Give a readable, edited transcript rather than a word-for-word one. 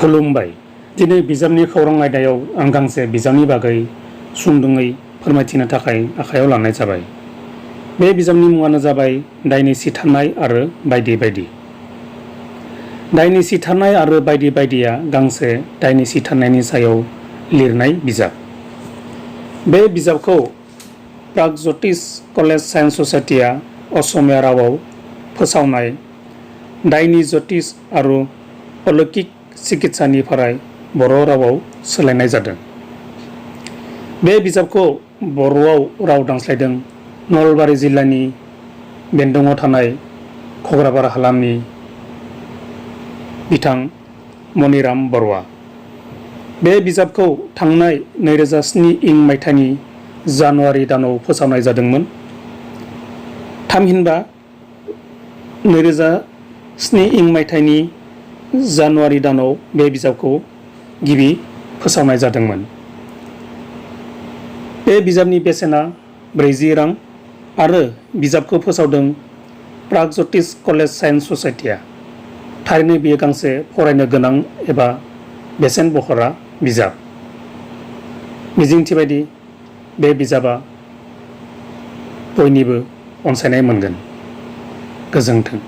खुलुमबाय। दिनै बिजाबनि खौरां आयदायाव आं गांसे बिजाबनि बागै सुंदुङै फोरमायथिनो थाखाय आखायाव लानाय जाबाय। बे बिजाबनि मुङानो जाबाय दायनि सिथारनाय आरो बायदि बायदि। दायनि सिथारनाय आरो बायदि बायदिया गांसे दायनि सिथारनायनि सायाव लिरनाय बिजाब। बे बिजाबखौ प्रागज्यतिष कलेज साइन्स ससाइटिया असमिया रावाव फोसावनाय दायनि ज्यतिष आरो अलौकिक चिकित्सानिफ्राय बर' रावाव सोलायनाय जादों। बे बिजाबखौ बर'आव राव दानस्लायदों नलबारि जिल्लानि बेन्दोङाव थानाय घग्राबार हालामनि बिथां मनिराम बर'आ। बे बिजाबखौ थांनाय 2007 इं मायथाइनि जानुवारि दानाव फोसावनाय जादोंमोन। थामहिनबा 2007 इं मायथाइनि जानुवारि दानाव बे बिजाबखौ गिबि फोसावनाय जादोंमोन। बे बिजाबनि बेसेना 40 रां आरो बिजाबखौ फोसावदों प्रागज्यतिष कलेज साइन्स ससाइटिया। थारैनो बेयो गांसे फरायनो गोनां एबा बेसेन बहरा बिजाब। मिजिंथिबायदि बे बिजाबा बयनिबो अनसायनाय मोनगोन। गोजोन्थों।